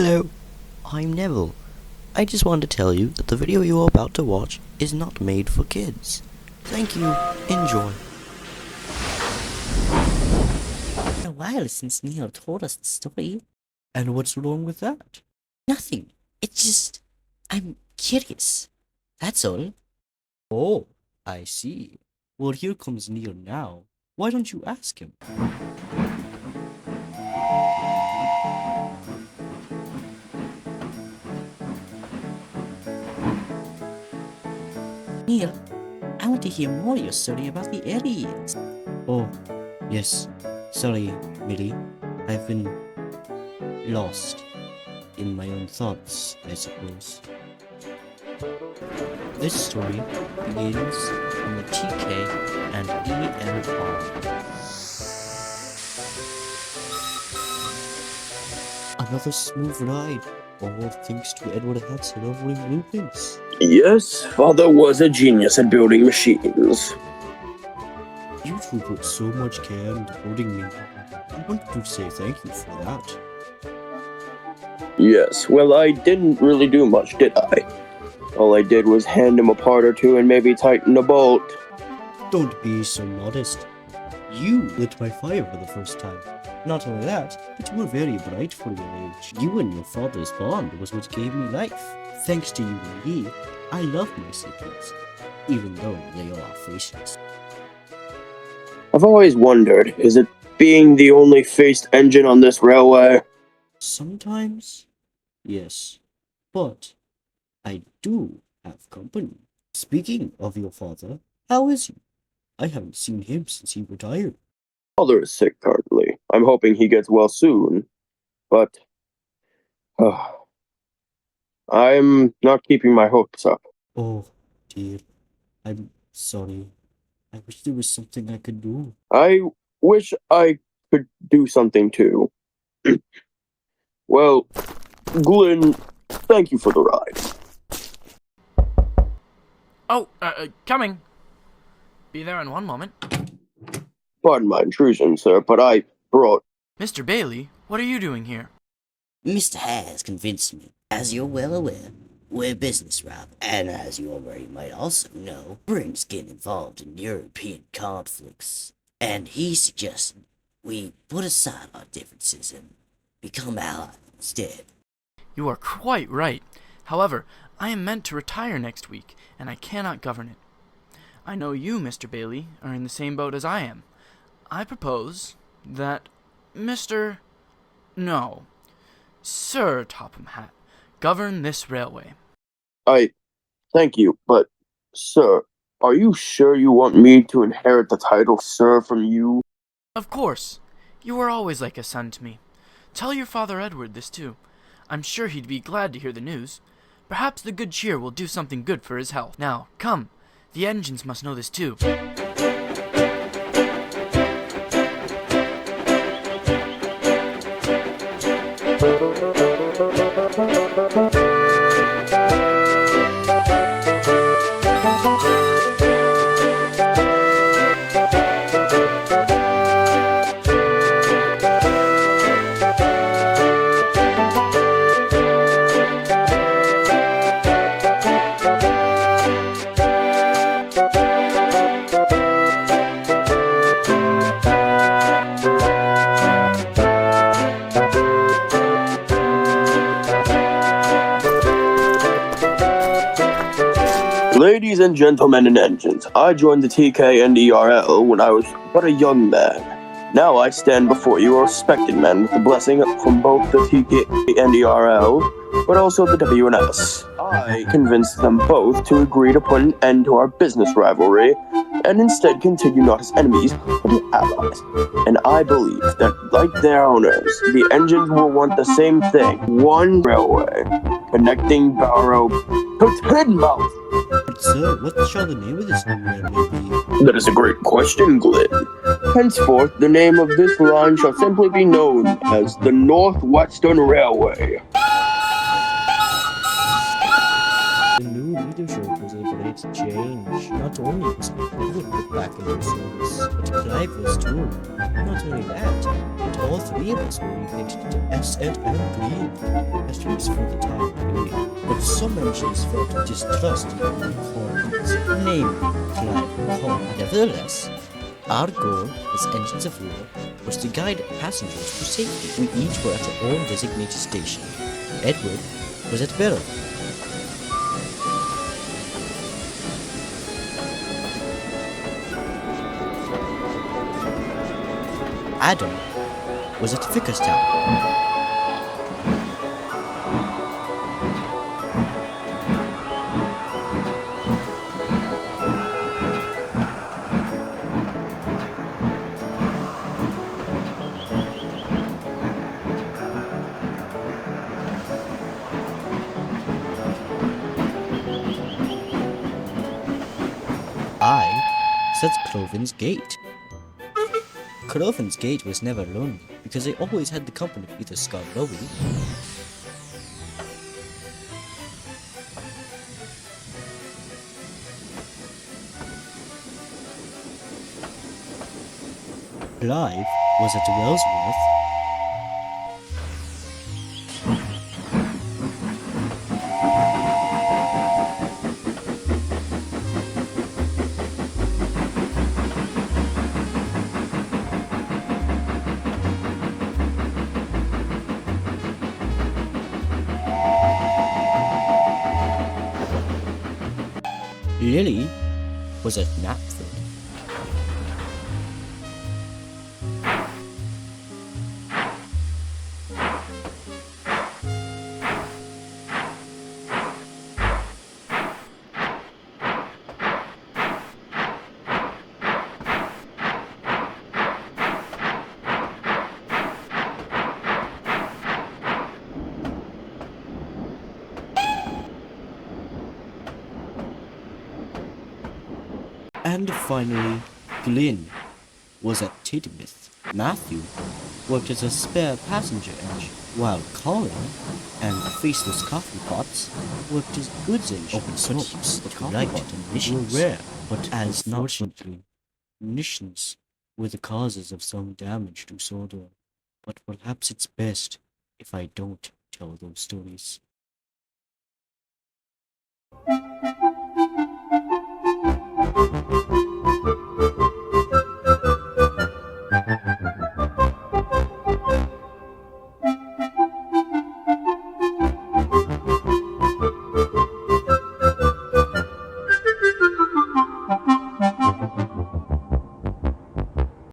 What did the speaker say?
Hello, I'm Neville. I just want to tell you that the video you're about to watch is not made for kids. Thank you. Enjoy. A while since Neil told us the story. And what's wrong with that? Nothing. It's just, I'm curious. That's all. Oh, I see. Well, here comes Neil now. Why don't you ask him? Neil, I want to hear more of your story about the aliens. Oh, yes. Sorry, Millie. I've been lost in my own thoughts, I suppose. This story begins in the TK and EMR. Another smooth ride, all thanks to Edward Hatt's lovely blueprints. Yes, Father was a genius at building machines. You two put so much care into building me. I wanted to say thank you for that. Yes, well, I didn't really do much, did I? All I did was hand him a part or two and maybe tighten a bolt. Don't be so modest. You lit my fire for the first time. Not only that, but you were very bright for your age. You and your father's bond was what gave me life. Thanks to you and he, I love my siblings, even though they all are faceless. I've always wondered, is it being the only faced engine on this railway? Sometimes, yes, but I do have company. Speaking of your father, how is he? I haven't seen him since he retired. Father is sick currently. I'm hoping he gets well soon, but I'm not keeping my hopes up. Oh, dear. I'm sorry. I wish there was something I could do. I wish I could do something too. Well, Glenn, thank you for the ride. Oh, coming. Be there in one moment. Pardon my intrusion, sir, but I brought... Mr. Bailey, what are you doing here? Mr. has convinced me, as you're well aware, we're business rivals, and as you already might also know, Britain's getting involved in European conflicts, and he suggested we put aside our differences and become allies instead. You are quite right. However, I am meant to retire next week, and I cannot govern it. I know you, Mr. Bailey, are in the same boat as I am. I propose that Sir Topham Hatt govern this railway. Thank you, but, sir, are you sure you want me to inherit the title, sir, from you? Of course. You are always like a son to me. Tell your father Edward this too. I'm sure he'd be glad to hear the news. Perhaps the good cheer will do something good for his health. Now, come. The engines must know this too. Ladies and gentlemen in engines, I joined the TK and ERL when I was but a young man. Now I stand before you a respected man with the blessing from both the TK and ERL, but also the WNS. I convinced them both to agree to put an end to our business rivalry, and instead continue not as enemies, but as allies. And I believe that, like their owners, the engines will want the same thing. One railway, connecting Barrow to Tidmouth. But sir, what shall the name of this new railway be? That is a great question, Glenn. Henceforth, the name of this line shall simply be known as the Northwestern Railway. The new leadership was a great change. Not only was Edward put back into service, but Clive was too. Not only that, but all three of us were repicked to S and M Green. As mysteries for the time being, but some engines felt distrust in their new colleagues, namely Clive and Colin. Nevertheless, our goal as engines of war was to guide passengers to safety. We each were at our own designated station. Edward was at Bertrum. Adam was at Vickerstown. I was at Croven's Gate. Croven's Gate was never lonely because they always had the company of either Scarlowy Clive was at Wellsworth. Lily was at Knapford. And finally, Glyn was at Tidmouth. Matthew worked as a spare passenger engine, while Colin and the Faceless Coffee Pots worked as goods engine. Open source, the coffee pot emissions were rare, but as unfortunately, emissions were the causes of some damage to Sodor. But perhaps it's best if I don't tell those stories.